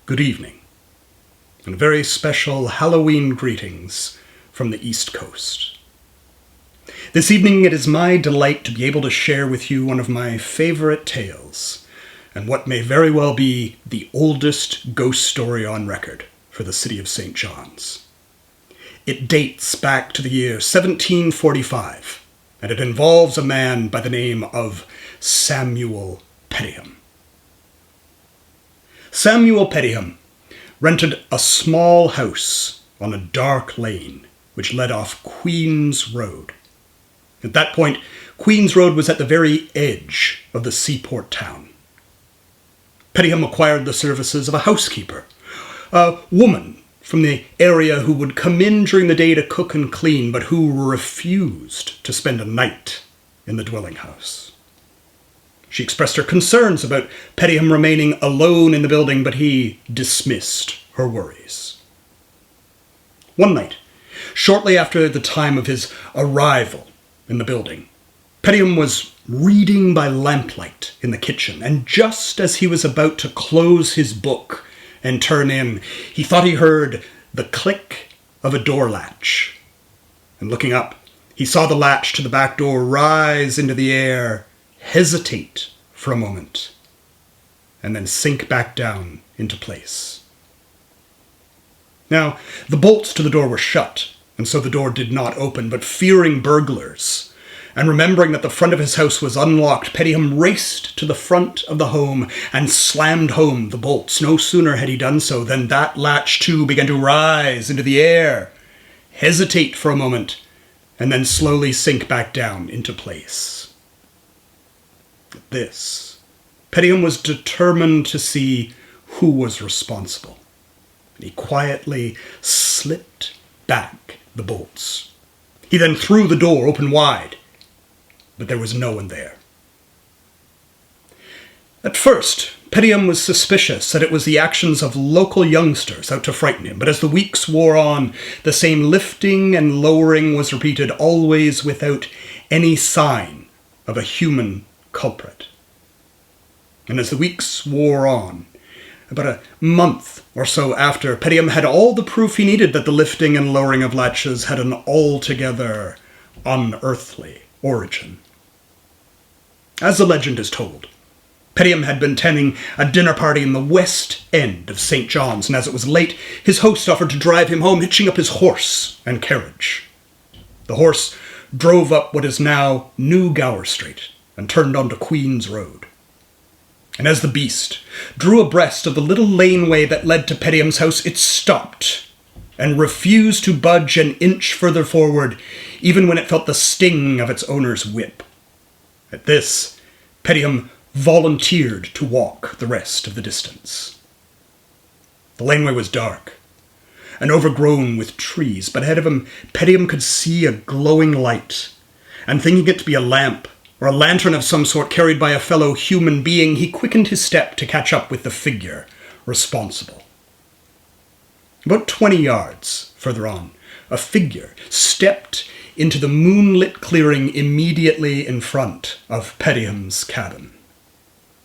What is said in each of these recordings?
good evening, and very special Halloween greetings from the East Coast. This evening it is my delight to be able to share with you one of my favorite tales, and what may very well be the oldest ghost story on record for the city of St. John's. It dates back to the year 1745, and it involves a man by the name of Samuel Pettyham. Samuel Pettyham rented a small house on a dark lane which led off Queen's Road. At that point, Queen's Road was at the very edge of the seaport town. Pettyham acquired the services of a housekeeper, a woman from the area who would come in during the day to cook and clean, but who refused to spend a night in the dwelling house. She expressed her concerns about Pettyham remaining alone in the building, but he dismissed her worries. One night, shortly after the time of his arrival in the building, Pettyham was reading by lamplight in the kitchen, and just as he was about to close his book and turn in, he thought he heard the click of a door latch. And looking up, he saw the latch to the back door rise into the air, hesitate for a moment, and then sink back down into place. Now, the bolts to the door were shut, and so the door did not open, but fearing burglars, and remembering that the front of his house was unlocked, Pettyham raced to the front of the home and slammed home the bolts. No sooner had he done so than that latch too began to rise into the air, hesitate for a moment, and then slowly sink back down into place. At this, Pettyham was determined to see who was responsible, and he quietly slipped back the bolts. He then threw the door open wide, but there was no one there. At first, Pettyham was suspicious that it was the actions of local youngsters out to frighten him, but as the weeks wore on, the same lifting and lowering was repeated, always without any sign of a human culprit. And as the weeks wore on, about a month or so after, Pettyham had all the proof he needed that the lifting and lowering of latches had an altogether unearthly origin. As the legend is told, Pettyham had been attending a dinner party in the west end of St. John's, and as it was late, his host offered to drive him home, hitching up his horse and carriage. The horse drove up what is now New Gower Street and turned onto Queen's Road. And as the beast drew abreast of the little laneway that led to Pettyham's house, it stopped and refused to budge an inch further forward, even when it felt the sting of its owner's whip. At this, Pettyham volunteered to walk the rest of the distance. The laneway was dark and overgrown with trees, but ahead of him, Pettyham could see a glowing light, and thinking it to be a lamp, or a lantern of some sort carried by a fellow human being, he quickened his step to catch up with the figure responsible. About 20 yards further on, a figure stepped into the moonlit clearing immediately in front of Pettyham's cabin.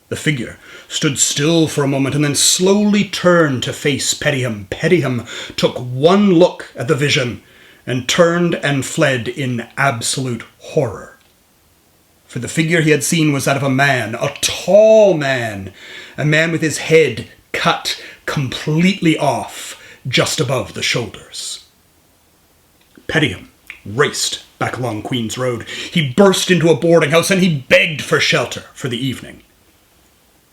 The figure stood still for a moment and then slowly turned to face Pettyham. Pettyham took one look at the vision and turned and fled in absolute horror. For the figure he had seen was that of a man, a tall man, a man with his head cut completely off just above the shoulders. Pettyham raced back along Queen's Road. He burst into a boarding house and he begged for shelter for the evening.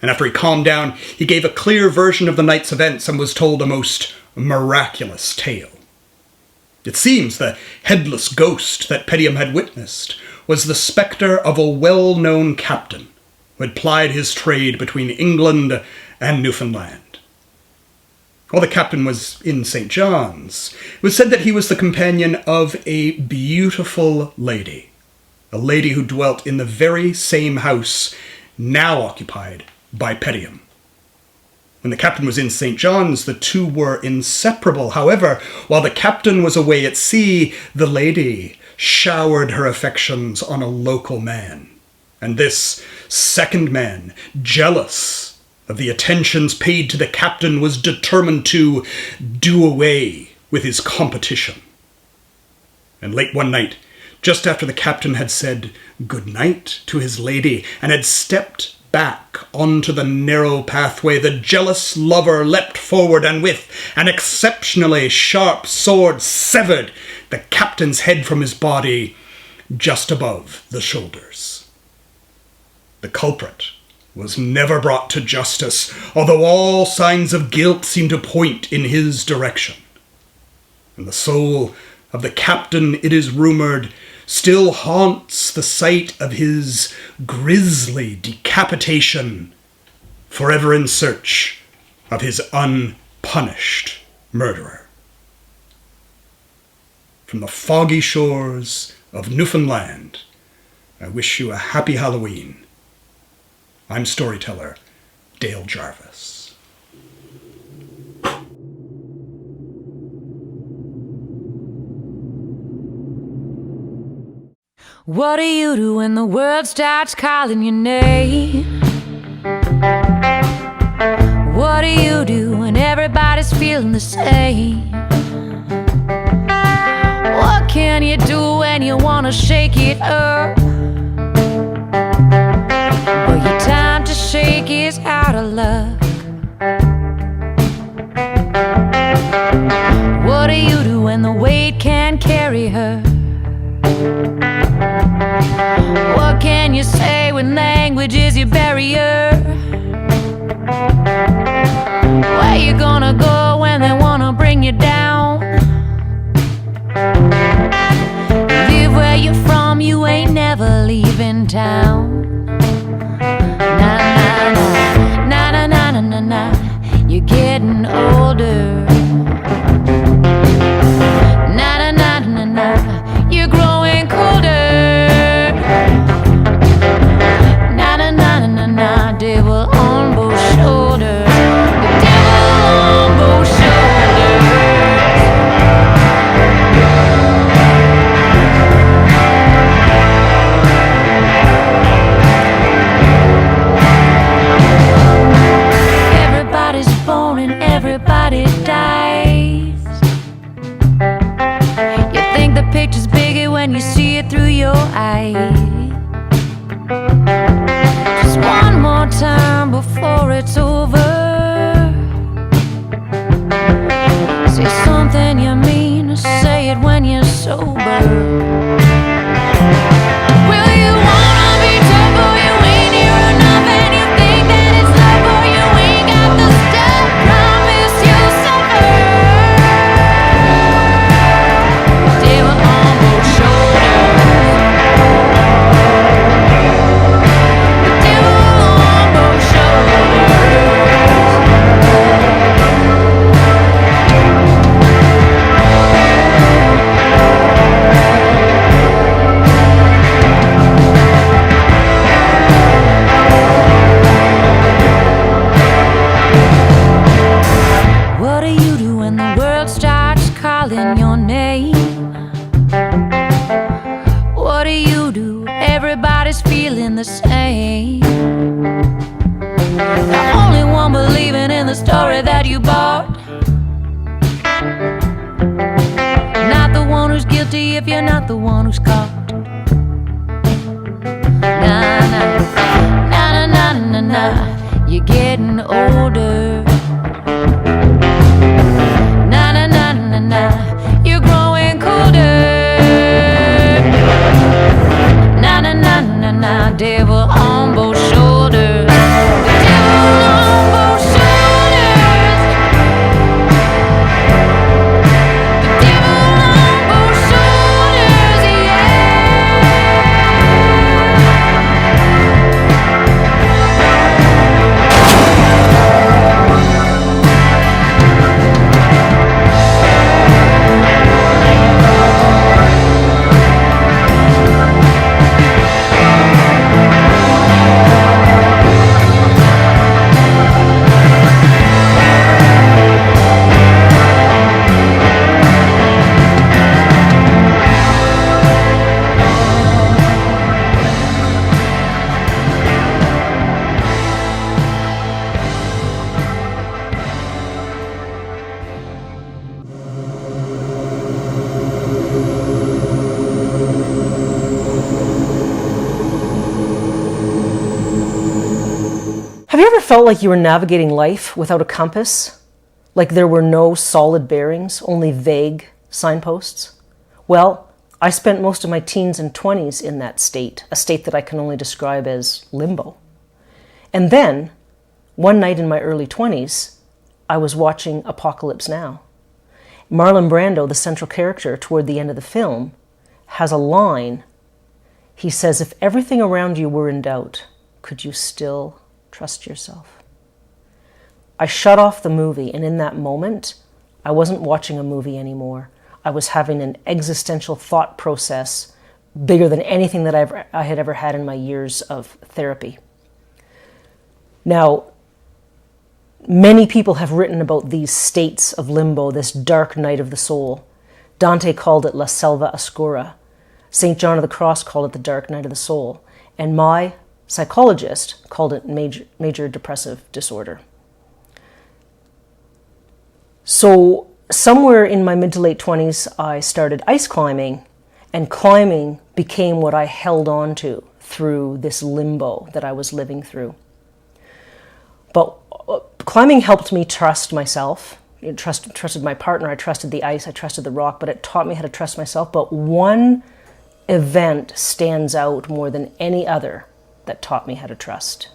And after he calmed down, he gave a clear version of the night's events and was told a most miraculous tale. It seems the headless ghost that Pettyham had witnessed was the spectre of a well-known captain who had plied his trade between England and Newfoundland. While the captain was in St. John's, it was said that he was the companion of a beautiful lady, a lady who dwelt in the very same house now occupied by Pettyham. When the captain was in St. John's, the two were inseparable. However, while the captain was away at sea, the lady showered her affections on a local man. And this second man, jealous of the attentions paid to the captain was determined to do away with his competition. And late one night, just after the captain had said good night to his lady and had stepped back onto the narrow pathway, the jealous lover leapt forward and with an exceptionally sharp sword severed the captain's head from his body just above the shoulders. The culprit was never brought to justice, although all signs of guilt seemed to point in his direction. And the soul of the captain, it is rumoured, still haunts the site of his grisly decapitation, forever in search of his unpunished murderer. From the foggy shores of Newfoundland, I wish you a happy Halloween. I'm storyteller Dale Jarvis. What do you do when the world starts calling your name? What do you do when everybody's feeling the same? What can you do when you wanna shake it up? Well, your time to shake is out of luck. What do you do when the weight can't carry her? What can you say when language is your barrier? Where you gonna go when they wanna bring you down? Live where you're from, you ain't never leaving town. Na na na na na na na na. You're getting older. Na na na na na. You're growing colder. Na na na na na na. Devil on both shoulders. The devil on both shoulders. Everybody's born and everybody dies. You think the picture's bigger when you see it through your eyes. Just one more time before it's over. Say something you mean, say it when you're sober. Will you wanna be tough or you ain't near enough? And you think that it's love or you ain't got the stuff? Promise you'll suffer. Devil on both shoulders. The devil on both shoulders. What do you do when the world starts calling your name? What do you do? Everybody's feeling the same. The only one believing in the story that you bought. Not the one who's guilty if you're not the one who's caught. Nah, nah, nah, nah, nah, nah, nah. You're getting older. Na na na na na, you're growing colder. Na na na na na, devil on both shoulders. The devil on both shoulders. The devil on both shoulders, yeah. felt like you were navigating life without a compass? Like there were no solid bearings, only vague signposts? Well, I spent most of my teens and 20s in that state, a state that I can only describe as limbo. And then, one night in my early 20s, I was watching Apocalypse Now. Marlon Brando, the central character toward the end of the film, has a line. He says, "If everything around you were in doubt, could you still trust yourself?" I shut off the movie, and in that moment, I wasn't watching a movie anymore. I was having an existential thought process bigger than anything that I had ever had in my years of therapy. Now, many people have written about these states of limbo, this dark night of the soul. Dante called it La Selva Oscura. St. John of the Cross called it the dark night of the soul. And my psychologist called it major depressive disorder. So somewhere in my mid to late 20s, I started ice climbing, and climbing became what I held on to through this limbo that I was living through. But climbing helped me trust myself. I trusted my partner, I trusted the ice, I trusted the rock, but it taught me how to trust myself. But one event stands out more than any other that taught me how to trust.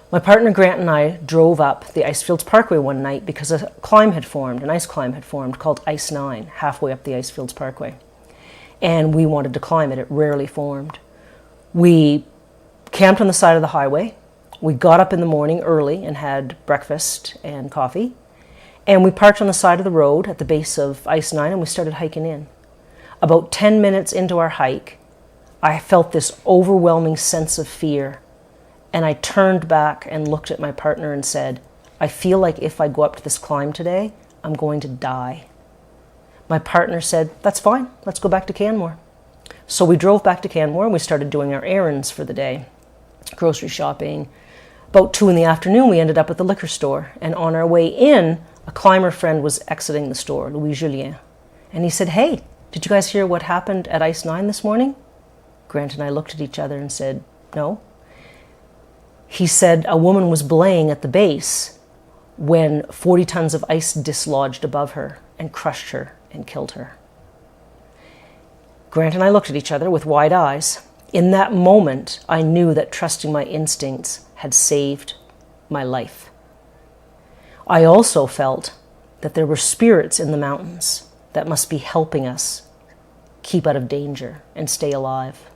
My partner Grant and I drove up the Icefields Parkway one night because an ice climb had formed called Ice 9, halfway up the Icefields Parkway. And we wanted to climb it. It rarely formed. We camped on the side of the highway. We got up in the morning early and had breakfast and coffee. And we parked on the side of the road at the base of Ice 9 and we started hiking in. About 10 minutes into our hike, I felt this overwhelming sense of fear. And I turned back and looked at my partner and said, "I feel like if I go up to this climb today, I'm going to die." My partner said, "That's fine, let's go back to Canmore." So we drove back to Canmore and we started doing our errands for the day, grocery shopping. About 2 p.m, we ended up at the liquor store. And on our way in, a climber friend was exiting the store, Louis Julien. And he said, "Hey, did you guys hear what happened at Ice 9 this morning?" Grant and I looked at each other and said, "No." He said a woman was belaying at the base when 40 tons of ice dislodged above her and crushed her and killed her. Grant and I looked at each other with wide eyes. In that moment, I knew that trusting my instincts had saved my life. I also felt that there were spirits in the mountains that must be helping us keep out of danger and stay alive.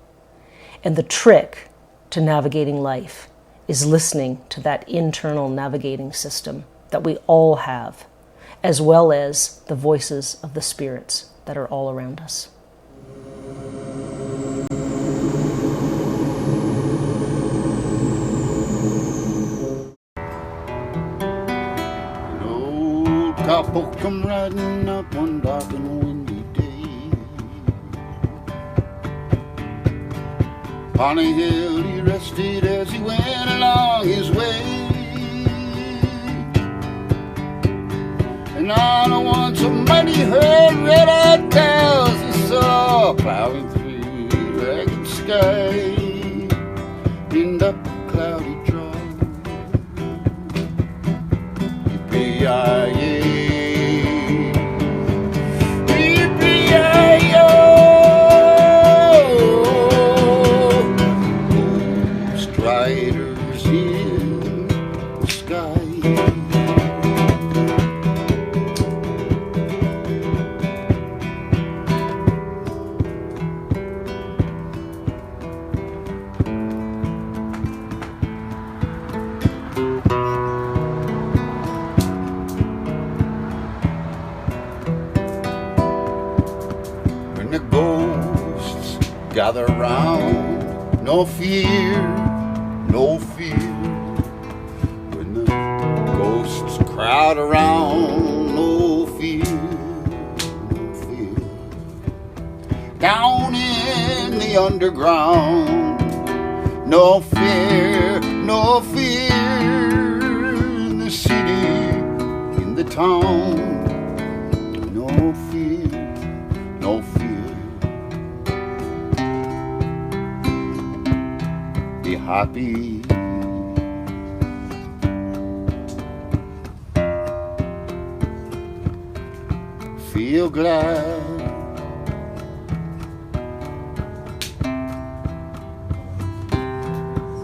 And the trick to navigating life is listening to that internal navigating system that we all have, as well as the voices of the spirits that are all around us. An old cowpoke come riding up one dark and windy day. On a hill he rested as he went along his way. And on a once a mighty herd red-eyed cows he saw plowing through the ragged sky in up a cloudy draw. Yippee-yi-yi, yippee-yi-yo. Ghost riders in the sky. When the ghosts gather round, no fear, no fear. When the ghosts crowd around, no fear, no fear. Down in the underground, no fear, no fear. In the city, in the town, no fear, no fear. Be happy, feel glad.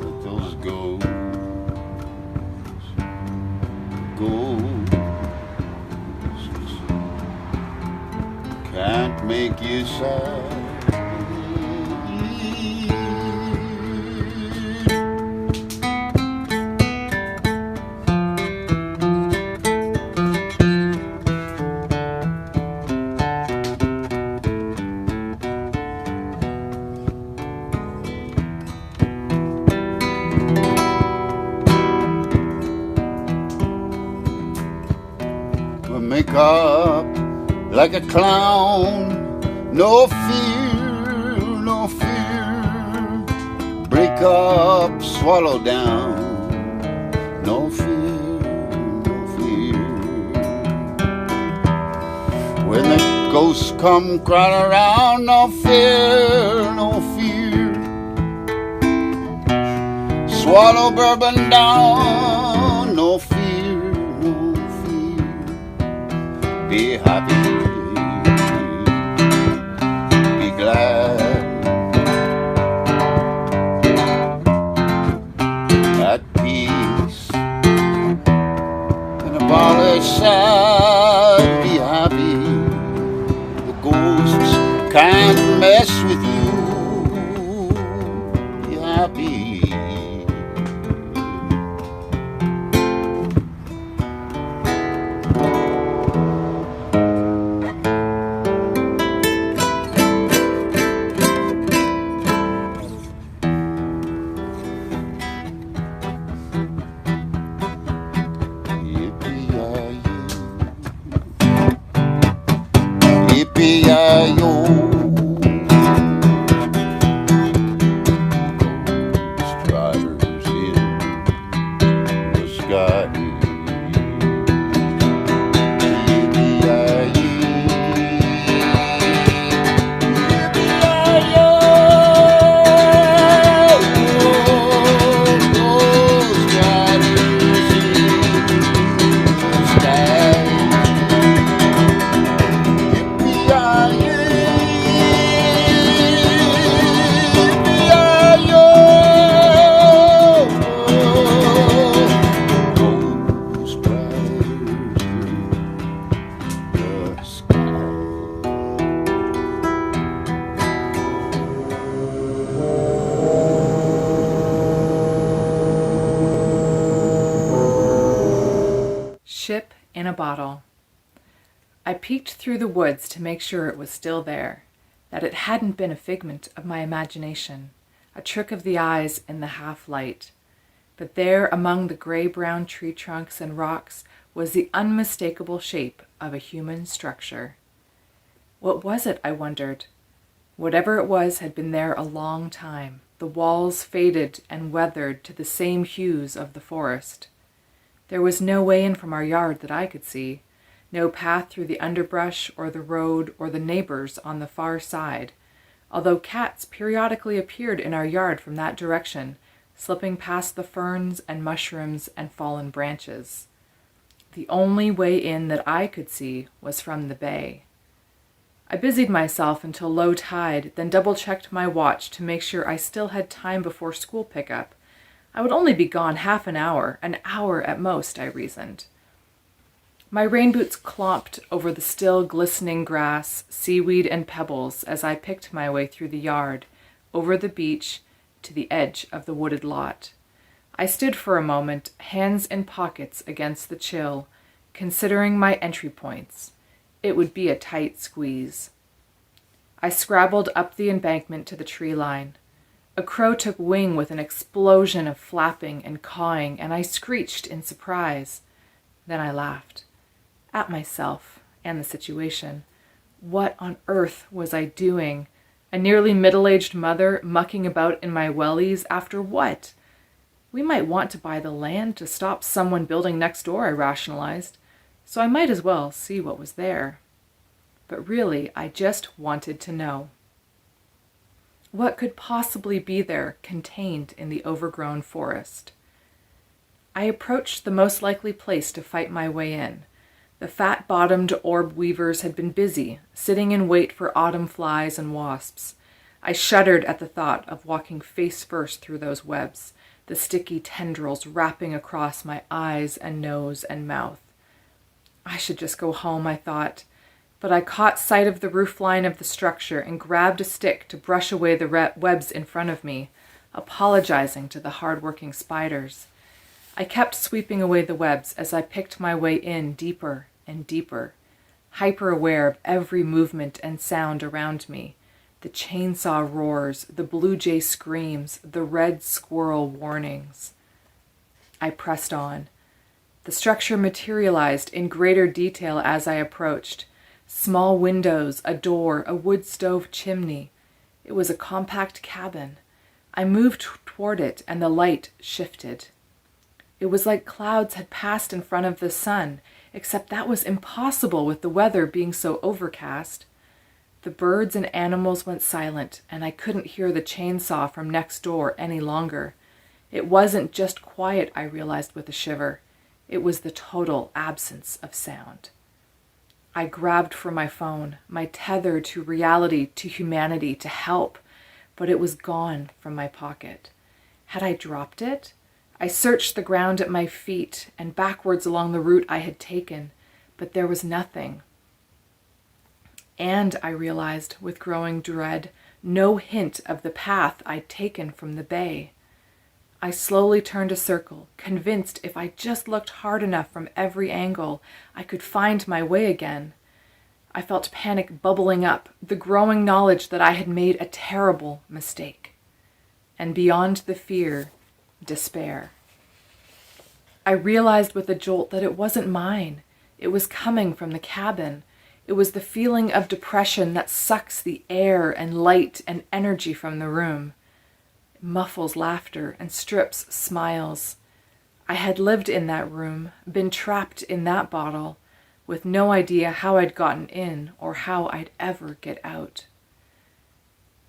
That those ghosts can't make you sad. Make up like a clown, no fear, no fear. Break up, swallow down, no fear, no fear. When the ghosts come crawling around, no fear, no fear. Swallow bourbon down, no fear. Be happy, be glad, at peace, and abolish sad. Be happy, the ghosts can't mess with you. Be happy. Yippee-yi-yo, striders in the sky. Yippee-yi-yi, yippee-yi-yo, striders in the sky. Ship in a bottle. I peeked through the woods to make sure it was still there, that it hadn't been a figment of my imagination, a trick of the eyes in the half-light. But there, among the gray-brown tree trunks and rocks, was the unmistakable shape of a human structure. What was it, I wondered? Whatever it was had been there a long time, the walls faded and weathered to the same hues of the forest. There was no way in from our yard that I could see, no path through the underbrush or the road or the neighbors on the far side, although cats periodically appeared in our yard from that direction, slipping past the ferns and mushrooms and fallen branches. The only way in that I could see was from the bay. I busied myself until low tide, then double-checked my watch to make sure I still had time before school pickup. I would only be gone half an hour at most, I reasoned. My rain boots clomped over the still glistening grass, seaweed, and pebbles as I picked my way through the yard, over the beach, to the edge of the wooded lot. I stood for a moment, hands in pockets against the chill, considering my entry points. It would be a tight squeeze. I scrabbled up the embankment to the tree line. A crow took wing with an explosion of flapping and cawing, and I screeched in surprise. Then I laughed. At myself and the situation. What on earth was I doing? A nearly middle-aged mother mucking about in my wellies after what? We might want to buy the land to stop someone building next door, I rationalized, so I might as well see what was there. But really, I just wanted to know. What could possibly be there contained in the overgrown forest? I approached the most likely place to fight my way in, The fat-bottomed orb weavers had been busy, sitting in wait for autumn flies and wasps. I shuddered at the thought of walking face first through those webs, the sticky tendrils wrapping across my eyes and nose and mouth. I should just go home, I thought, but I caught sight of the roofline of the structure and grabbed a stick to brush away the webs in front of me, apologizing to the hard-working spiders. I kept sweeping away the webs as I picked my way in deeper and deeper, hyper-aware of every movement and sound around me. The chainsaw roars, the blue jay screams, the red squirrel warnings. I pressed on. The structure materialized in greater detail as I approached. Small windows, a door, a wood stove chimney. It was a compact cabin. I moved toward it, and the light shifted. It was like clouds had passed in front of the sun, except that was impossible with the weather being so overcast. The birds and animals went silent, and I couldn't hear the chainsaw from next door any longer. It wasn't just quiet, I realized with a shiver. It was the total absence of sound. I grabbed for my phone, my tether to reality, to humanity, to help, but it was gone from my pocket. Had I dropped it? I searched the ground at my feet and backwards along the route I had taken, but there was nothing. And I realized, with growing dread, no hint of the path I'd taken from the bay. I slowly turned a circle, convinced if I just looked hard enough from every angle, I could find my way again. I felt panic bubbling up, the growing knowledge that I had made a terrible mistake. And beyond the fear, despair. I realized with a jolt that it wasn't mine. It was coming from the cabin. It was the feeling of depression that sucks the air and light and energy from the room. It muffles laughter and strips smiles. I had lived in that room, been trapped in that bottle, with no idea how I'd gotten in or how I'd ever get out.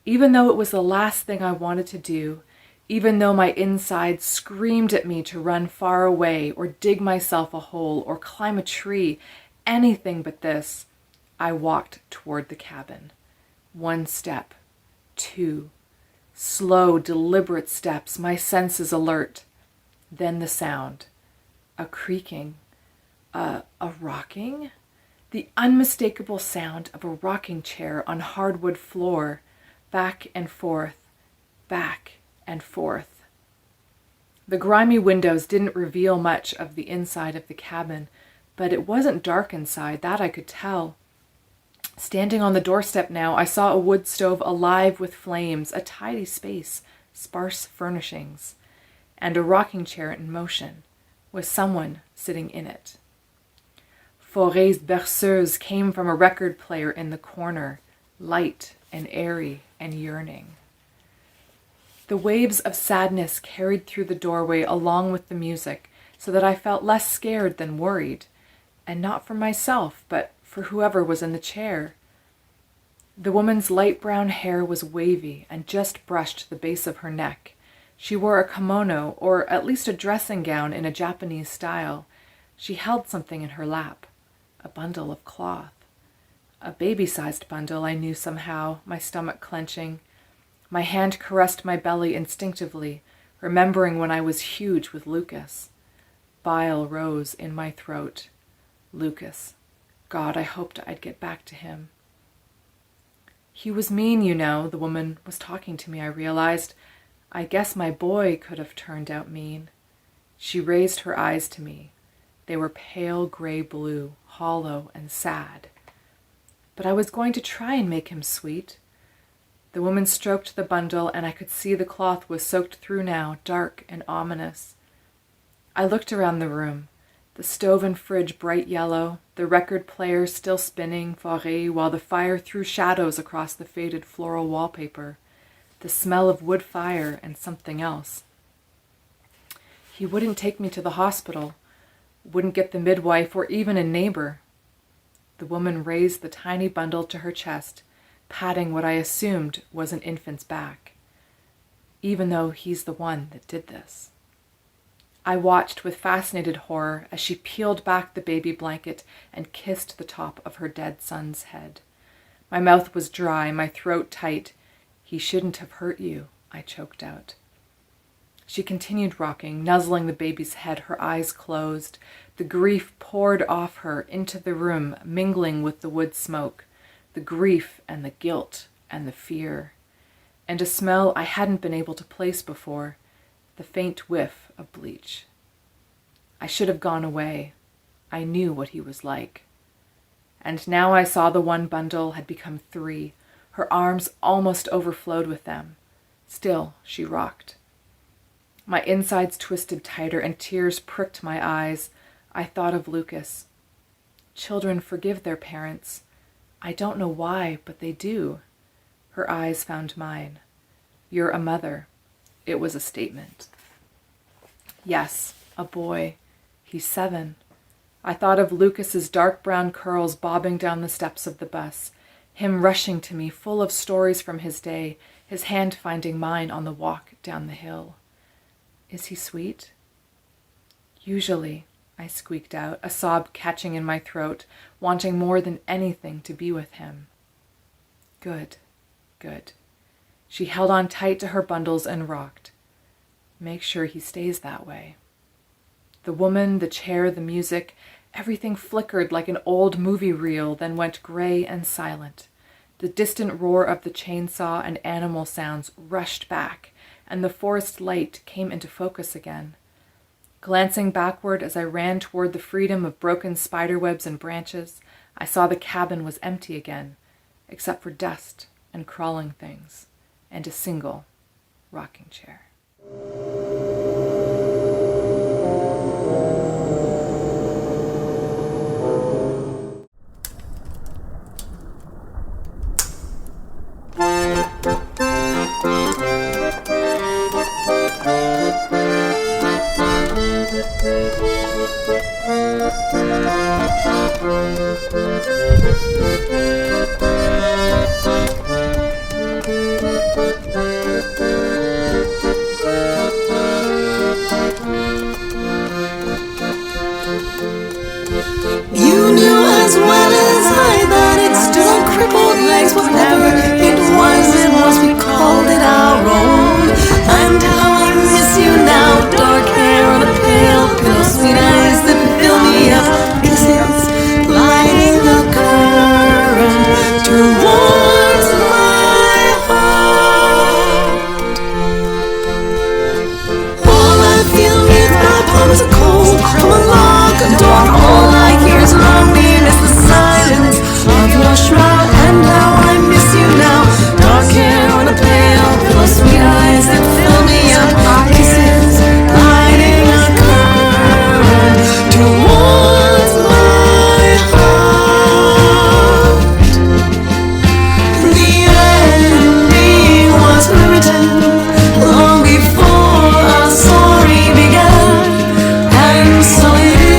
Even though it was the last thing I wanted to do, even though my inside screamed at me to run far away or dig myself a hole or climb a tree, anything but this, I walked toward the cabin. 1 step, 2, slow, deliberate steps, my senses alert. Then the sound, a creaking, a rocking, the unmistakable sound of a rocking chair on hardwood floor, back and forth, back and forth. The grimy windows didn't reveal much of the inside of the cabin, but it wasn't dark inside, that I could tell. Standing on the doorstep now, I saw a wood stove alive with flames, a tidy space, sparse furnishings, and a rocking chair in motion, with someone sitting in it. Fauré's berceuse came from a record player in the corner, light and airy and yearning. The waves of sadness carried through the doorway along with the music, so that I felt less scared than worried, and not for myself, but for whoever was in the chair. The woman's light brown hair was wavy and just brushed the base of her neck. She wore a kimono, or at least a dressing gown in a Japanese style. She held something in her lap, a bundle of cloth. A baby-sized bundle, I knew somehow, my stomach clenching. My hand caressed my belly instinctively, remembering when I was huge with Lucas. Bile rose in my throat. Lucas. God, I hoped I'd get back to him. He was mean, you know, the woman was talking to me, I realized. I guess my boy could have turned out mean. She raised her eyes to me. They were pale gray blue, hollow and sad. But I was going to try and make him sweet. The woman stroked the bundle, and I could see the cloth was soaked through now, dark and ominous. I looked around the room. The stove and fridge bright yellow, the record player still spinning Fauré, while the fire threw shadows across the faded floral wallpaper, the smell of wood fire and something else. He wouldn't take me to the hospital, wouldn't get the midwife or even a neighbor. The woman raised the tiny bundle to her chest, patting what I assumed was an infant's back, even though he's the one that did this. I watched with fascinated horror as she peeled back the baby blanket and kissed the top of her dead son's head. My mouth was dry, my throat tight. "He shouldn't have hurt you," I choked out. She continued rocking, nuzzling the baby's head, her eyes closed. The grief poured off her into the room, mingling with the wood smoke. The grief and the guilt and the fear. And a smell I hadn't been able to place before, the faint whiff of bleach. I should have gone away. I knew what he was like. And now I saw the one bundle had become 3. Her arms almost overflowed with them. Still, she rocked. My insides twisted tighter and tears pricked my eyes. I thought of Lucas. Children forgive their parents. I don't know why, but they do. Her eyes found mine. "You're a mother." It was a statement. Yes, a boy. He's 7. I thought of Lucas's dark brown curls bobbing down the steps of the bus, him rushing to me full of stories from his day, his hand finding mine on the walk down the hill. Is he sweet? Usually, I squeaked out, a sob catching in my throat, wanting more than anything to be with him. Good, good. She held on tight to her bundles and rocked. Make sure he stays that way. The woman, the chair, the music, everything flickered like an old movie reel, then went gray and silent. The distant roar of the chainsaw and animal sounds rushed back, and the forest light came into focus again. Glancing backward as I ran toward the freedom of broken spiderwebs and branches, I saw the cabin was empty again, except for dust and crawling things, and a single rocking chair. You knew as well as I that it stood on crippled legs, whatever it was we called it our own. And how I miss you now, dark hair on a pale pillow, sweet eyes that fill me up, kisses lighting the current towards my heart. All I feel is my palms are cold from a locked door. All I hear is loneliness, the silence of your shroud. And how I miss you now, dark hair on a pale pillow, sweet eyes that fill me up, kisses lighting a current towards my heart. The ending was written long before our story began, and so it is.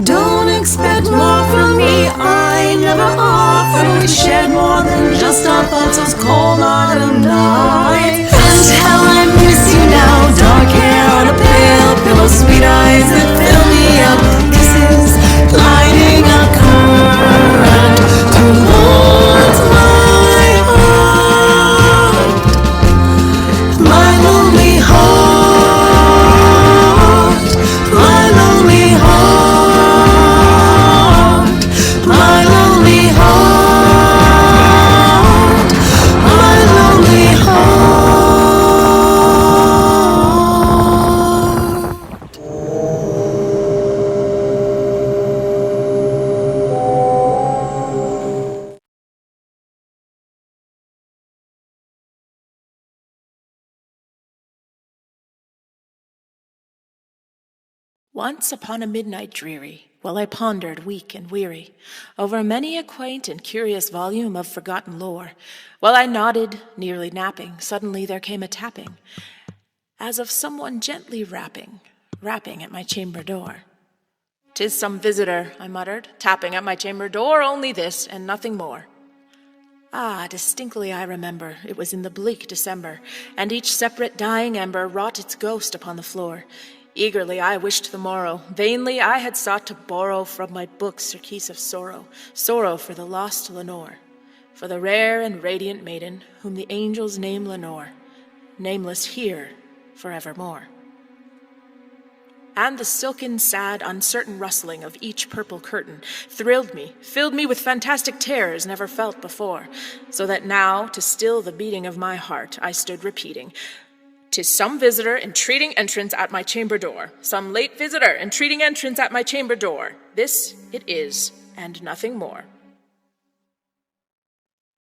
Don't expect more from me, I never offer to shed more than just our thoughts those cold autumn nights. And those sweet eyes that fill me up. Kisses lighting a current towards my heart. My lonely heart, my lonely heart, my lonely heart, my lonely heart. Once upon a midnight dreary, while I pondered weak and weary over many a quaint and curious volume of forgotten lore, while I nodded, nearly napping, suddenly there came a tapping, as of someone gently rapping at my chamber door. "'Tis some visitor," I muttered, "tapping at my chamber door, only this, and nothing more." Ah, distinctly I remember, it was in the bleak December, and each separate dying ember wrought its ghost upon the floor. Eagerly I wished the morrow, vainly I had sought to borrow from my books surcease of sorrow, sorrow for the lost Lenore, for the rare and radiant maiden whom the angels name Lenore, nameless here forevermore. And the silken, sad, uncertain rustling of each purple curtain thrilled me, filled me with fantastic terrors never felt before, so that now, to still the beating of my heart, I stood repeating, "'Tis some visitor entreating entrance at my chamber door, some late visitor entreating entrance at my chamber door. This it is, and nothing more."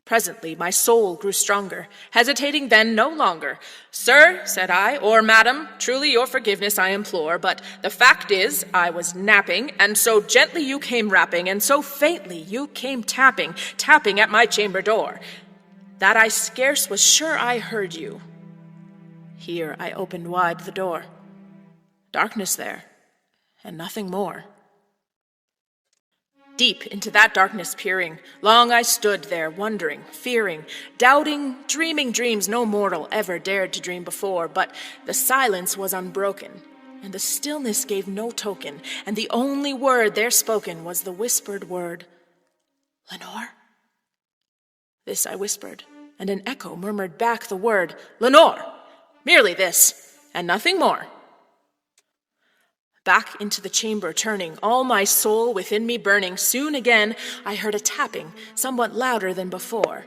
Presently my soul grew stronger, hesitating then no longer. "Sir," said I, "or madam, truly your forgiveness I implore, but the fact is I was napping, and so gently you came rapping, and so faintly you came tapping at my chamber door, that I scarce was sure I heard you." Here I opened wide the door. Darkness there, and nothing more. Deep into that darkness peering, long I stood there, wondering, fearing, doubting, dreaming dreams no mortal ever dared to dream before, but the silence was unbroken, and the stillness gave no token, and the only word there spoken was the whispered word, "Lenore?" This I whispered, and an echo murmured back the word, "Lenore!" Merely this, and nothing more. Back into the chamber turning, all my soul within me burning, soon again I heard a tapping, somewhat louder than before.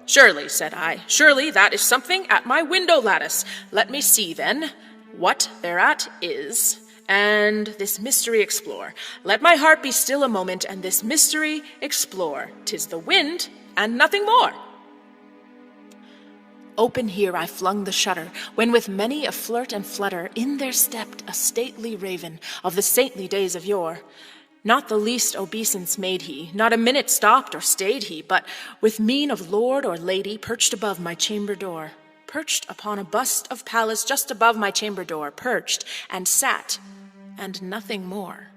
"Surely," said I, "surely that is something at my window lattice. Let me see, then, what thereat is, and this mystery explore. Let my heart be still a moment, and this mystery explore. 'Tis the wind, and nothing more." Open here I flung the shutter, when with many a flirt and flutter in there stepped a stately raven of the saintly days of yore. Not the least obeisance made he, not a minute stopped or stayed he, but with mien of lord or lady perched above my chamber door, perched upon a bust of Pallas just above my chamber door, perched and sat, and nothing more.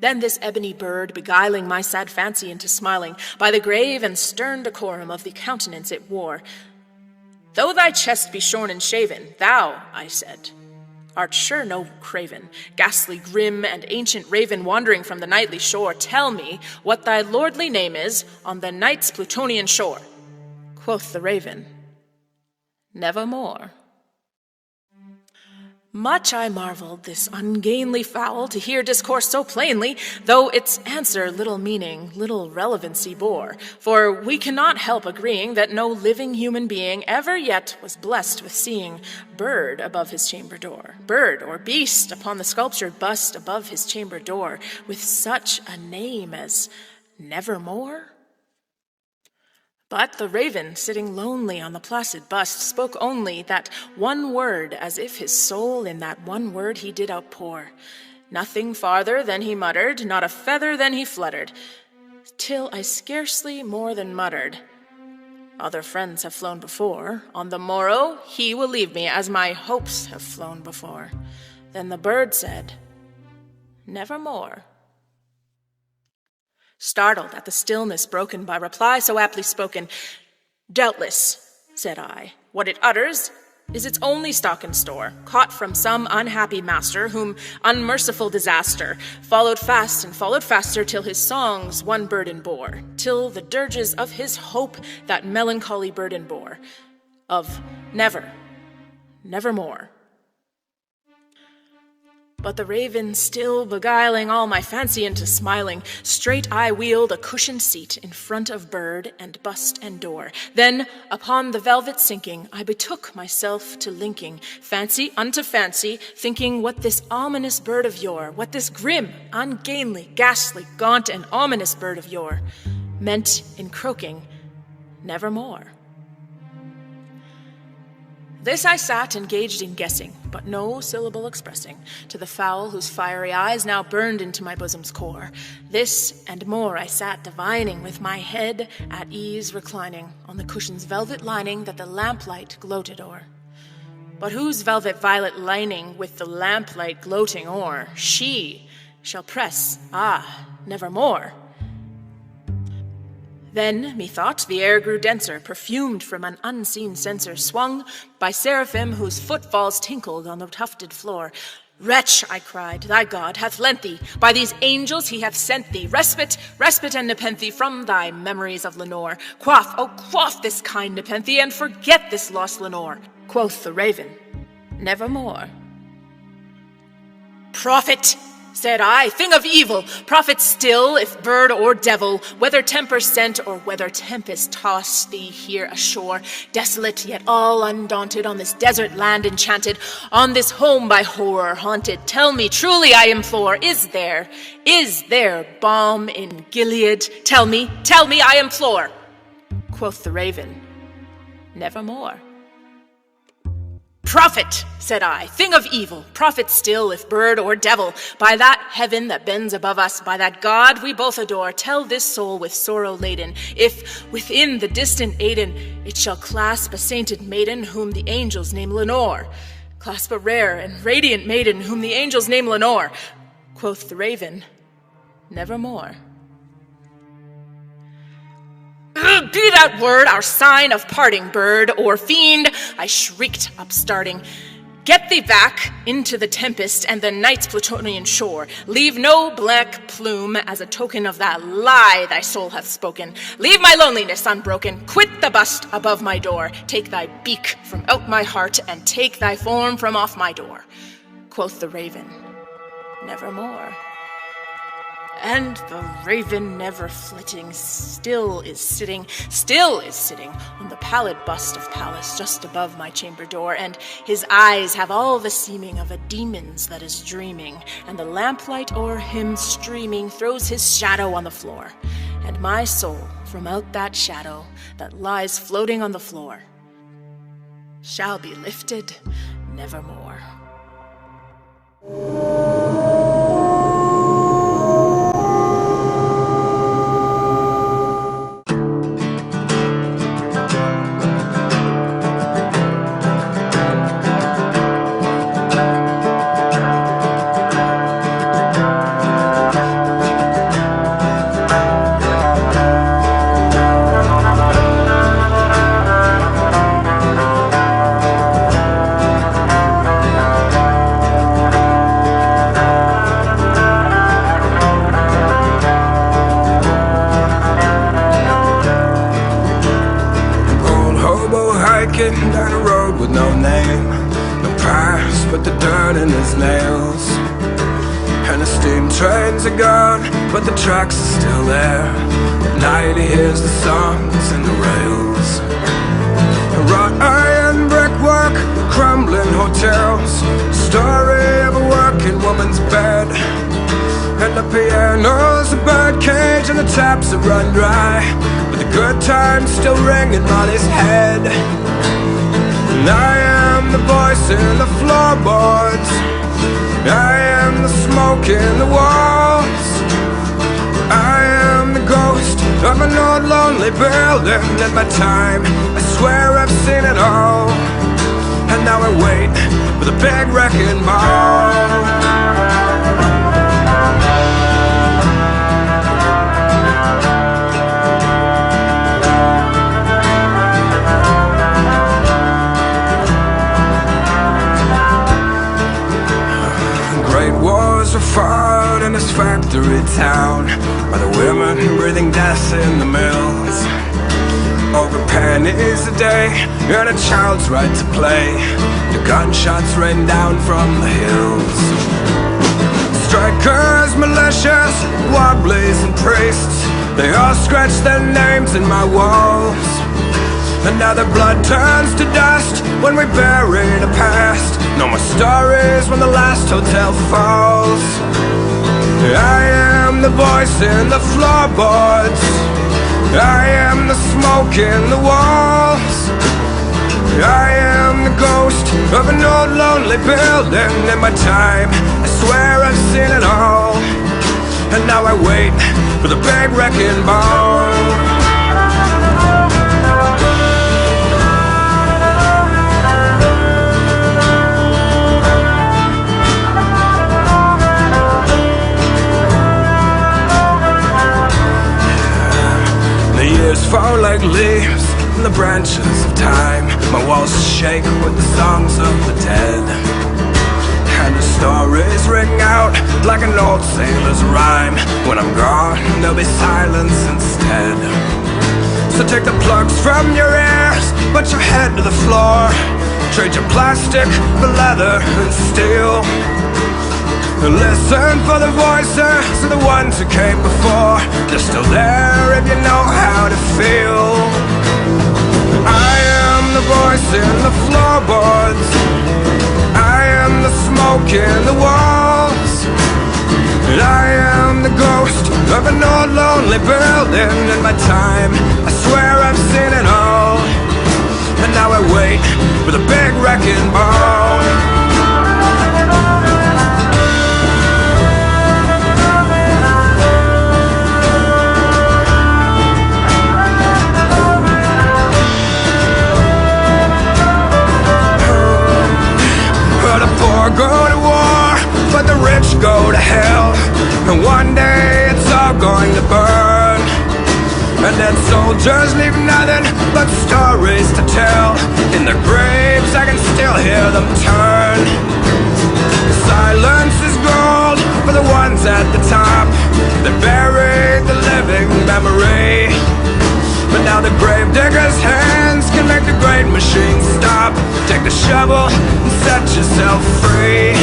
Then this ebony bird, beguiling my sad fancy into smiling, by the grave and stern decorum of the countenance it wore, "Though thy chest be shorn and shaven, thou," I said, "art sure no craven, ghastly, grim, and ancient raven wandering from the nightly shore. Tell me what thy lordly name is on the night's Plutonian shore." Quoth the raven, "Nevermore." Much I marveled this ungainly fowl to hear discourse so plainly, though its answer little meaning, little relevancy bore. For we cannot help agreeing that no living human being ever yet was blessed with seeing bird above his chamber door, bird or beast upon the sculptured bust above his chamber door, with such a name as Nevermore. But the raven, sitting lonely on the placid bust, spoke only that one word, as if his soul in that one word he did outpour. Nothing farther than he muttered, not a feather than he fluttered, till I scarcely more than muttered, "Other friends have flown before. On the morrow he will leave me, as my hopes have flown before." Then the bird said, "Nevermore." Startled at the stillness broken by reply so aptly spoken, "Doubtless," said I, "what it utters is its only stock in store, caught from some unhappy master, whom unmerciful disaster followed fast and followed faster, till his songs one burden bore, till the dirges of his hope that melancholy burden bore, of never, nevermore. But the raven, still beguiling all my fancy into smiling, straight I wheeled a cushioned seat in front of bird and bust and door. Then, upon the velvet sinking, I betook myself to linking fancy unto fancy, thinking what this ominous bird of yore, what this grim, ungainly, ghastly, gaunt, and ominous bird of yore meant in croaking nevermore. This I sat engaged in guessing, but no syllable expressing, to the fowl whose fiery eyes now burned into my bosom's core. This and more I sat divining, with my head at ease reclining on the cushion's velvet lining that the lamplight gloated o'er. But whose velvet violet lining with the lamplight gloating o'er, she shall press, nevermore. Then, methought, the air grew denser, perfumed from an unseen censer, swung by seraphim whose footfalls tinkled on the tufted floor. Wretch, I cried, thy God hath lent thee, by these angels he hath sent thee, respite, respite and nepenthe from thy memories of Lenore. Quaff this kind nepenthe, and forget this lost Lenore. Quoth the raven, nevermore. Prophet, said I, thing of evil, prophet still, if bird or devil, whether temper sent or whether tempest tossed thee here ashore, desolate yet all undaunted, on this desert land enchanted, on this home by horror haunted, tell me truly, I implore, is there balm in Gilead? Tell me, I implore. Quoth the raven, nevermore. Prophet, said I, thing of evil, prophet still, if bird or devil, by that heaven that bends above us, by that God we both adore, tell this soul with sorrow laden, if within the distant Aidenn it shall clasp a sainted maiden whom the angels name Lenore, clasp a rare and radiant maiden whom the angels name Lenore. Quoth the raven, nevermore. Be that word our sign of parting, bird or fiend, I shrieked, upstarting. Get thee back into the tempest and the night's Plutonian shore. Leave no black plume as a token of that lie thy soul hath spoken. Leave my loneliness unbroken. Quit the bust above my door. Take thy beak from out my heart and take thy form from off my door. Quoth the raven, nevermore. And the raven, never flitting, still is sitting on the pallid bust of Pallas just above my chamber door, and his eyes have all the seeming of a demon's that is dreaming, and the lamplight o'er him streaming throws his shadow on the floor, and my soul from out that shadow that lies floating on the floor shall be lifted nevermore. Down a road with no name, no past but the dirt in his nails. And the steam trains are gone, but the tracks are still there. At night he hears the songs in the rails. Wrought iron brickwork, crumbling hotels, story of a working woman's bed. And the piano's a birdcage and the taps are run dry, but the good times still ring in Molly's head. And I am the voice in the floorboards, I am the smoke in the walls, I am the ghost of an old lonely building. In my time, I swear I've seen it all, and now I wait for the big wrecking ball. factory town, by the women breathing death in the mills. Over pennies a day, and a child's right to play. The gunshots rain down from the hills. Strikers, militias, wobblies and priests, they all scratch their names in my walls. And now their blood turns to dust when we bury the past. No more stories when the last hotel falls. I am the voice in the floorboards. I am the smoke in the walls. I am the ghost of an old lonely building. In my time, I swear I've seen it all. And now I wait for the big wrecking ball. The years fall like leaves in the branches of time. My walls shake with the songs of the dead, and the stories ring out like an old sailor's rhyme. When I'm gone, there'll be silence instead. So take the plugs from your ears, put your head to the floor. Trade your plastic for leather and steel. Listen for the voices of the ones who came before. They're still there if you know how to feel. I am the voice in the floorboards. I am the smoke in the walls. And I am the ghost of an old lonely building. In my time, I swear I've seen it all. And now I wait for the big wrecking ball. Go to war, but the rich go to hell. And one day it's all going to burn. And dead soldiers leave nothing but stories to tell. In their graves I can still hear them turn. Silence is gold for the ones at the top. They buried the living memory. But now the grave digger's hands can make the great machine stop. Take the shovel and set yourself free.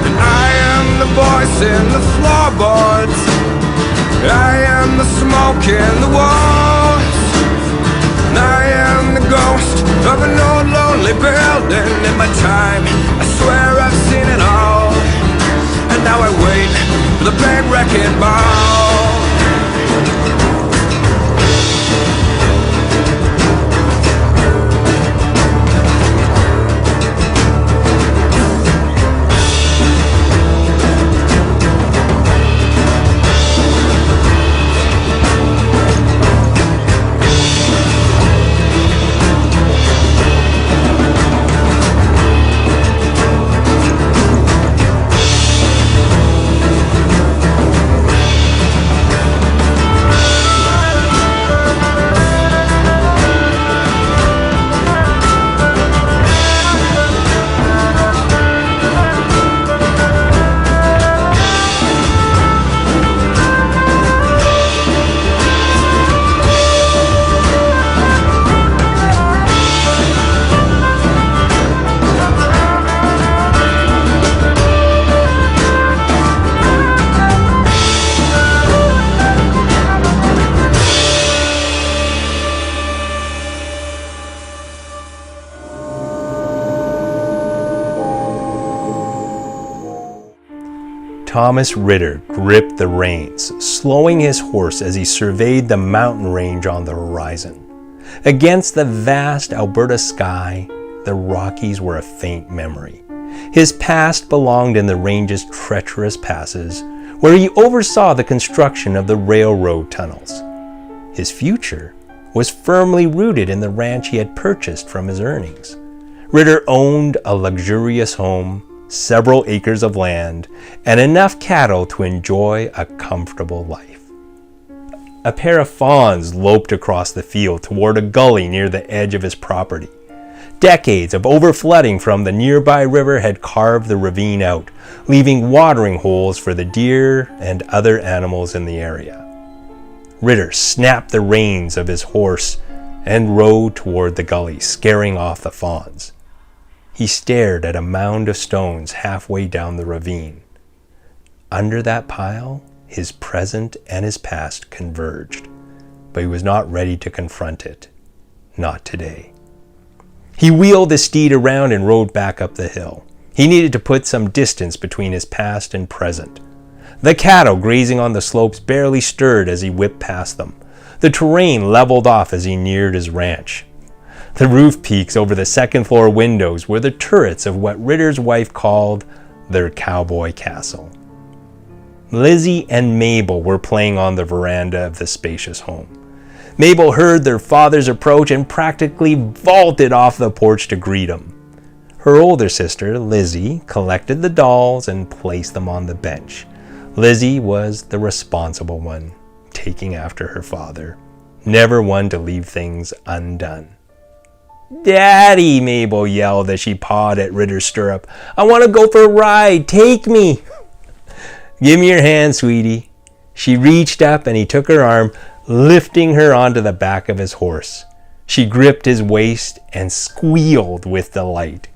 And I am the voice in the floorboards. I am the smoke in the walls. And I am the ghost of an old lonely building. In my time, I swear I've seen it all. And now I wait for the big wrecking ball. Thomas Ritter gripped the reins, slowing his horse as he surveyed the mountain range on the horizon. Against the vast Alberta sky, the Rockies were a faint memory. His past belonged in the range's treacherous passes, where he oversaw the construction of the railroad tunnels. His future was firmly rooted in the ranch he had purchased from his earnings. Ritter owned a luxurious home, several acres of land, and enough cattle to enjoy a comfortable life. A pair of fawns loped across the field toward a gully near the edge of his property. Decades of overflooding from the nearby river had carved the ravine out, leaving watering holes for the deer and other animals in the area. Ritter snapped the reins of his horse and rode toward the gully, scaring off the fawns. He stared at a mound of stones halfway down the ravine. Under that pile, his present and his past converged, but he was not ready to confront it. Not today. He wheeled the steed around and rode back up the hill. He needed to put some distance between his past and present. The cattle grazing on the slopes barely stirred as he whipped past them. The terrain leveled off as he neared his ranch. The roof peaks over the second-floor windows were the turrets of what Ritter's wife called their cowboy castle. Lizzie and Mabel were playing on the veranda of the spacious home. Mabel heard their father's approach and practically vaulted off the porch to greet him. Her older sister, Lizzie, collected the dolls and placed them on the bench. Lizzie was the responsible one, taking after her father, never one to leave things undone. "Daddy," Mabel yelled as she pawed at Ritter's stirrup. "I want to go for a ride. Take me." "Give me your hand, sweetie." She reached up and he took her arm, lifting her onto the back of his horse. She gripped his waist and squealed with delight.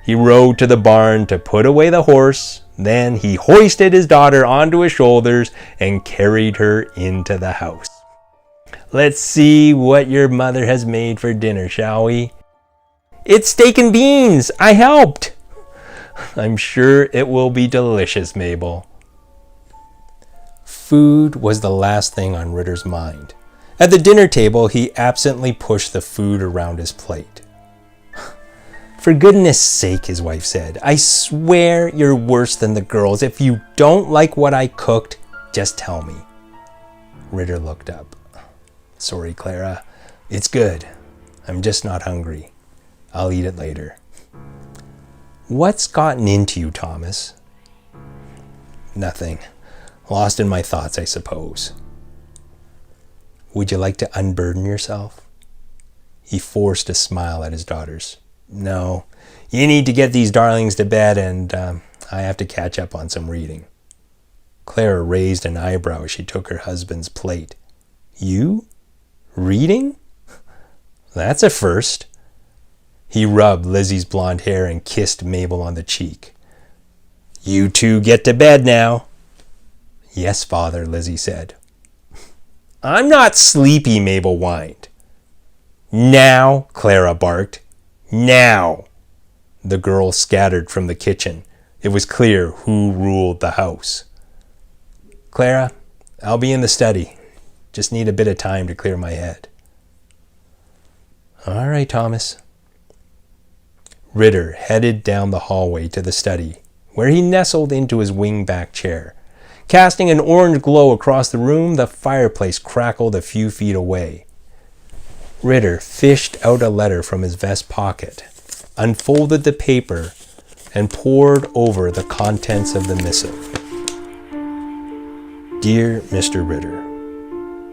He rode to the barn to put away the horse. Then he hoisted his daughter onto his shoulders and carried her into the house. "Let's see what your mother has made for dinner, shall we?" "It's steak and beans. I helped." "I'm sure it will be delicious, Mabel." Food was the last thing on Ritter's mind. At the dinner table, he absently pushed the food around his plate. "For goodness sake," his wife said, "I swear you're worse than the girls. If you don't like what I cooked, just tell me." Ritter looked up. "Sorry, Clara. It's good. I'm just not hungry. I'll eat it later." "What's gotten into you, Thomas?" "Nothing. Lost in my thoughts, I suppose." "Would you like to unburden yourself?" He forced a smile at his daughters. "No, you need to get these darlings to bed and I have to catch up on some reading." Clara raised an eyebrow as she took her husband's plate. "You? Reading? That's a first." He rubbed Lizzie's blonde hair and kissed Mabel on the cheek. "You two get to bed now." "Yes, Father," Lizzie said. "I'm not sleepy," Mabel whined. "Now," Clara barked. "Now." The girls scattered from the kitchen. It was clear who ruled the house. "Clara, I'll be in the study. Just need a bit of time to clear my head." "All right, Thomas." Ritter headed down the hallway to the study, where he nestled into his wing-back chair. Casting an orange glow across the room, the fireplace crackled a few feet away. Ritter fished out a letter from his vest pocket, unfolded the paper, and pored over the contents of the missive. "Dear Mr. Ritter,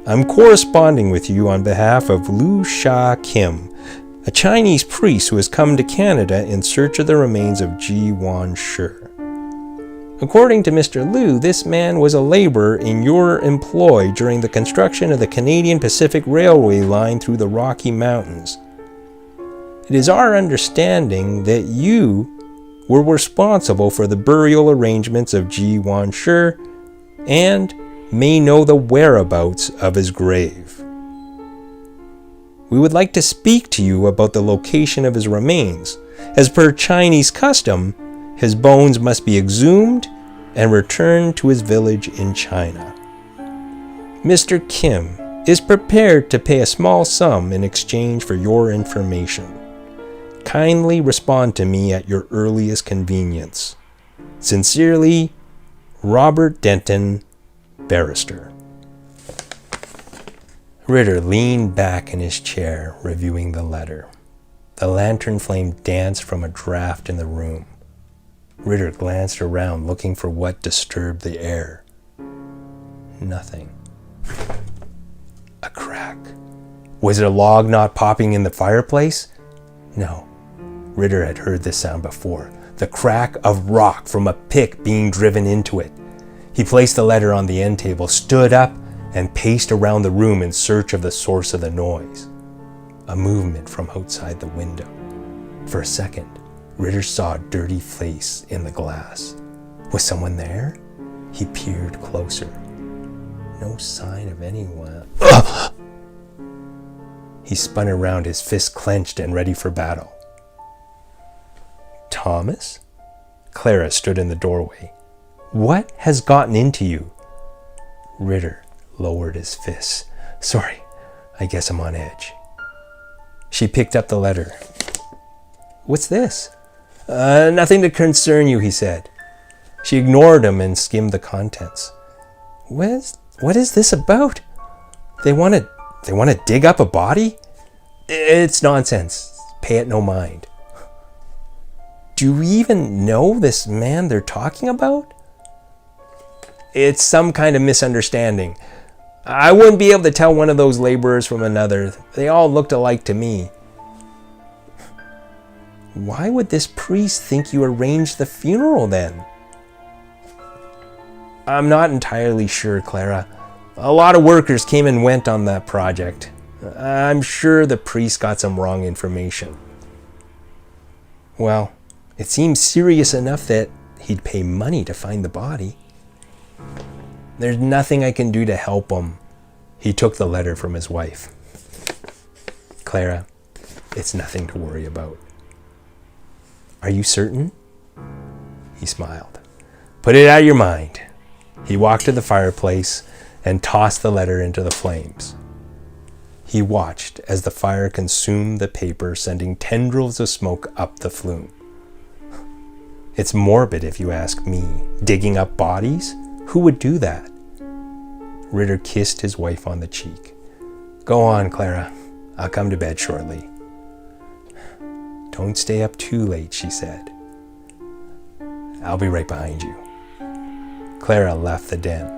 I'm corresponding with you on behalf of Liu Sha Kim, a Chinese priest who has come to Canada in search of the remains of Ji Wan Shi. According to Mr. Liu, this man was a laborer in your employ during the construction of the Canadian Pacific Railway line through the Rocky Mountains. It is our understanding that you were responsible for the burial arrangements of Ji Wan Shi and may know the whereabouts of his grave. We would like to speak to you about the location of his remains. As per Chinese custom, his bones must be exhumed and returned to his village in China. Mr. Kim is prepared to pay a small sum in exchange for your information. Kindly respond to me at your earliest convenience. Sincerely, Robert Denton, Barrister." Ritter leaned back in his chair, reviewing the letter. The lantern flame danced from a draft in the room. Ritter glanced around, looking for what disturbed the air. Nothing. A crack. Was it a log not popping in the fireplace? No, Ritter had heard this sound before, the crack of rock from a pick being driven into it. He placed the letter on the end table, stood up, and paced around the room in search of the source of the noise. A movement from outside the window. For a second, Ritter saw a dirty face in the glass. Was someone there? He peered closer. No sign of anyone. Ugh! He spun around, his fist clenched and ready for battle. Thomas? Clara stood in the doorway. What has gotten into you? Ritter lowered his fists. Sorry, I guess I'm on edge. She picked up the letter. What's this? Nothing to concern you, he said. She ignored him and skimmed the contents. What is this about? They want to dig up a body? It's nonsense. Pay it no mind. Do you even know this man they're talking about? It's some kind of misunderstanding. I wouldn't be able to tell one of those laborers from another. They all looked alike to me. Why would this priest think you arranged the funeral then? I'm not entirely sure, Clara. A lot of workers came and went on that project. I'm sure the priest got some wrong information. Well, it seems serious enough that he'd pay money to find the body. There's nothing I can do to help him. He took the letter from his wife. Clara, it's nothing to worry about. Are you certain? He smiled. Put it out of your mind. He walked to the fireplace and tossed the letter into the flames. He watched as the fire consumed the paper, sending tendrils of smoke up the flume. It's morbid if you ask me. Digging up bodies? Who would do that? Ritter kissed his wife on the cheek. Go on, Clara. I'll come to bed shortly. Don't stay up too late, she said. I'll be right behind you. Clara left the den.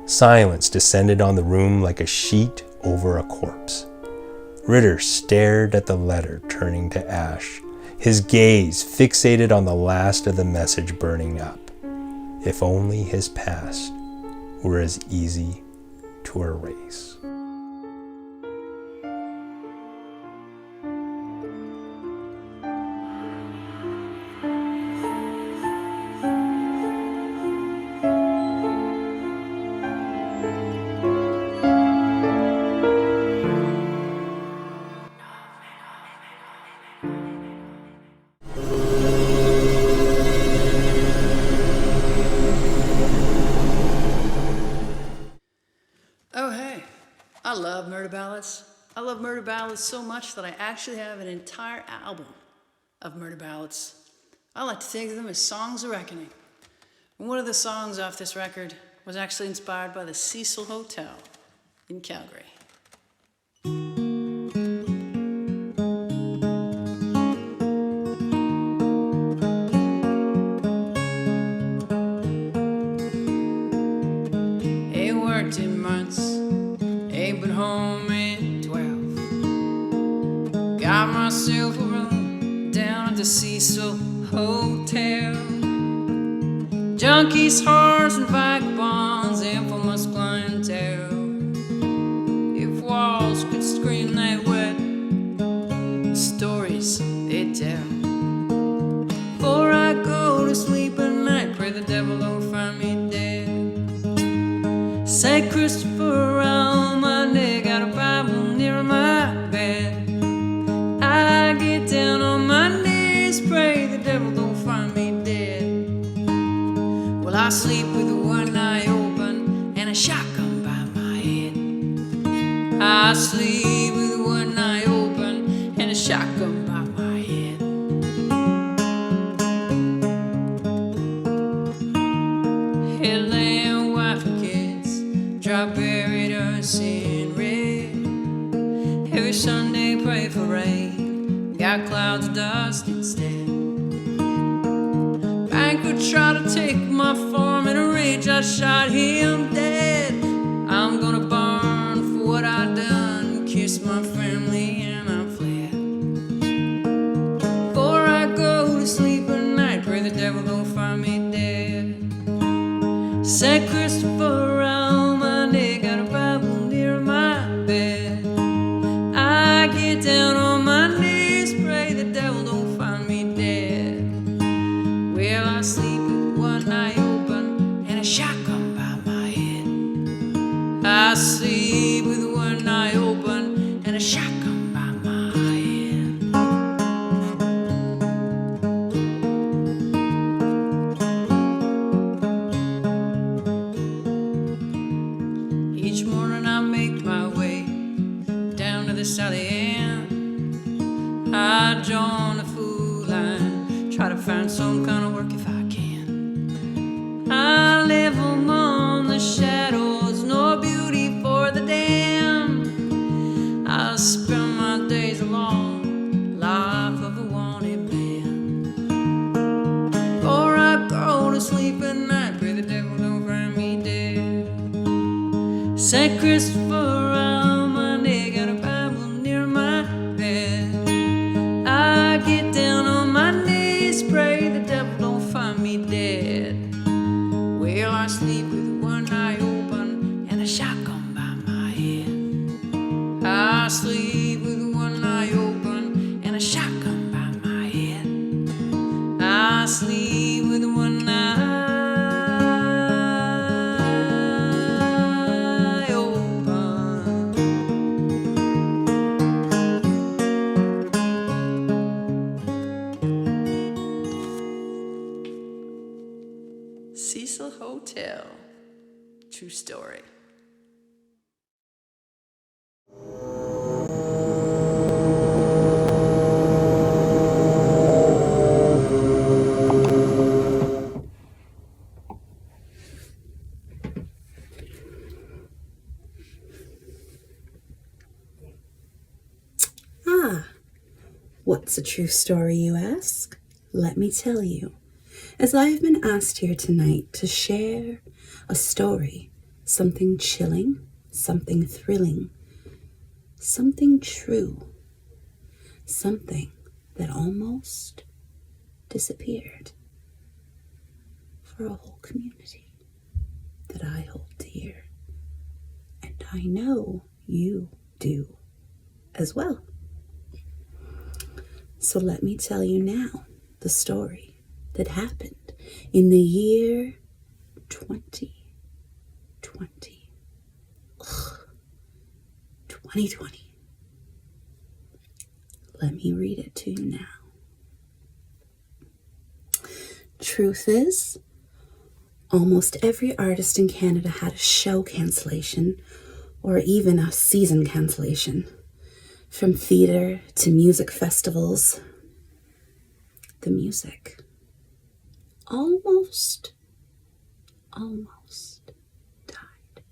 Silence descended on the room like a sheet over a corpse. Ritter stared at the letter turning to ash, his gaze fixated on the last of the message burning up. If only his past were as easy to erase. I love murder ballads. I love murder ballads so much that I actually have an entire album of murder ballads. I like to think of them as songs of reckoning. And one of the songs off this record was actually inspired by the Cecil Hotel in Calgary. He worked in months, ain't been home in 12. Got myself a room down at the Cecil Hotel. Junkies, whores, and vagabonds, infamous clientele. If walls could scream that wet, the stories they tell. Before I go to sleep at night, pray the devil don't find me dead. Say Christopher around my neck, got a Bible near my bed. I get down on my knees, pray the devil don't find me dead. Well, I sleep with one eye open and a shotgun by my head. I sleep with one eye open and a shotgun by my head. Headland, wife and kids, dry buried us in red. Every Sunday pray for rain, got clouds of dust instead. Bank would try to take my farm, in a rage I shot him dead. I'm gonna burn for what I done, kiss my family and I fled. this Sally Ann. I join the food line, try to find some kind of work if I can. I live among the shadows, no beauty for the damned. I spend my days alone, life of a wanted man. Before I go to sleep at night, pray the devil don't find me dead. St. Christopher around my neck, got a Bible near my bed. I get down on my knees, pray the devil don't find me dead. Well, I sleep with one eye open and a shotgun by my head. I sleep with one eye open and a shotgun by my head. I sleep with one eye open. Cecil Hotel. True story. What's a true story, you ask? Let me tell you. As I have been asked here tonight to share a story, something chilling, something thrilling, something true, something that almost disappeared for a whole community that I hold dear. And I know you do as well. So let me tell you now the story that happened in the year 2020. 2020. Let me read it to you now. Truth is, almost every artist in Canada had a show cancellation or even a season cancellation. From theatre to music festivals, the music almost died.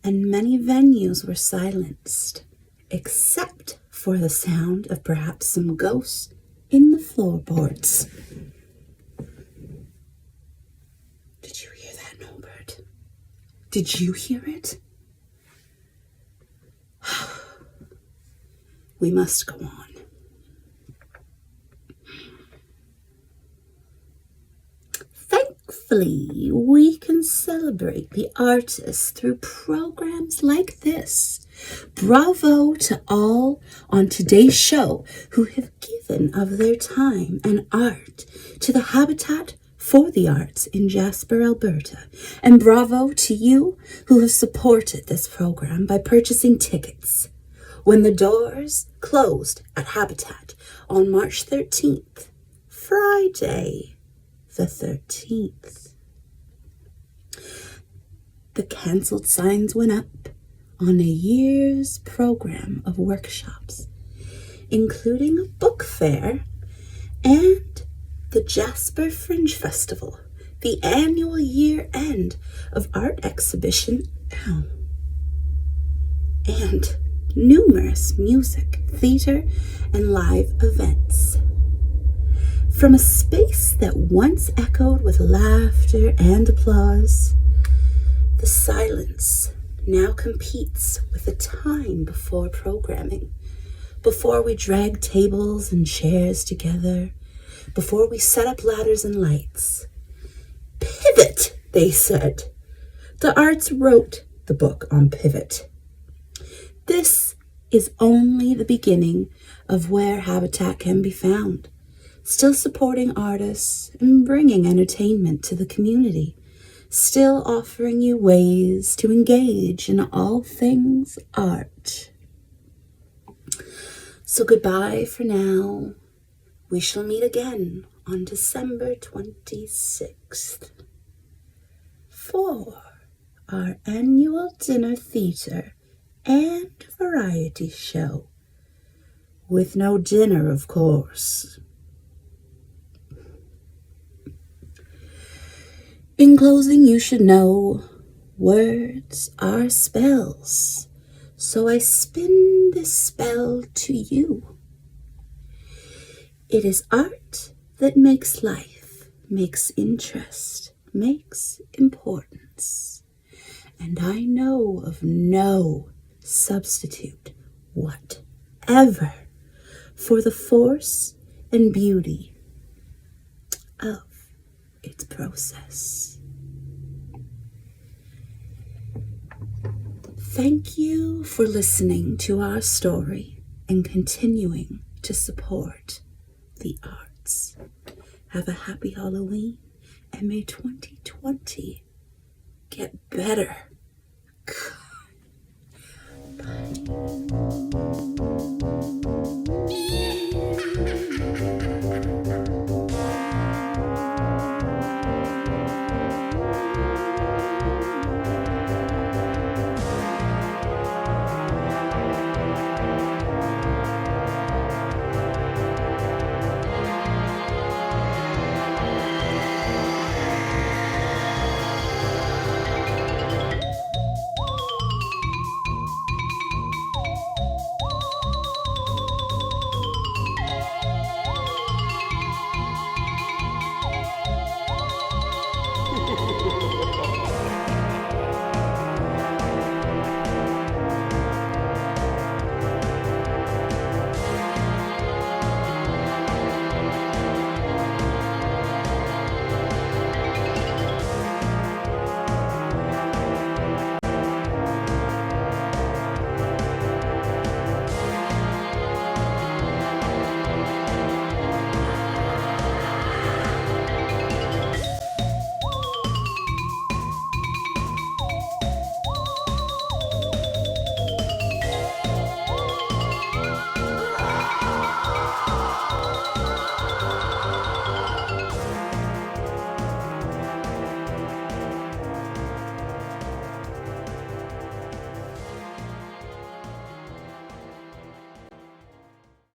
And many venues were silenced, except for the sound of perhaps some ghosts in the floorboards. Did you hear that, Norbert? Did you hear it? We must go on. Thankfully, we can celebrate the artists through programs like this. Bravo to all on today's show who have given of their time and art to the Habitat for the Arts in Jasper, Alberta. And bravo to you who have supported this program by purchasing tickets. When the doors closed at Habitat on March 13th, Friday the 13th, the cancelled signs went up on a year's program of workshops, including a book fair and the Jasper Fringe Festival, the annual year-end of art exhibition now, and numerous music, theatre, and live events. From a space that once echoed with laughter and applause, the silence now competes with the time before programming, before we drag tables and chairs together, before we set up ladders and lights. Pivot, they said. The arts wrote the book on pivot. This is only the beginning of where Habitat can be found, still supporting artists and bringing entertainment to the community, still offering you ways to engage in all things art. So goodbye for now. We shall meet again on December 26th for our annual dinner theater and variety show. With no dinner, of course. In closing, you should know words are spells, so I spin this spell to you. It is art that makes life, makes interest, makes importance. And I know of no substitute whatever for the force and beauty of its process. Thank you for listening to our story and continuing to support the arts. Have a happy Halloween, and may 2020 get better.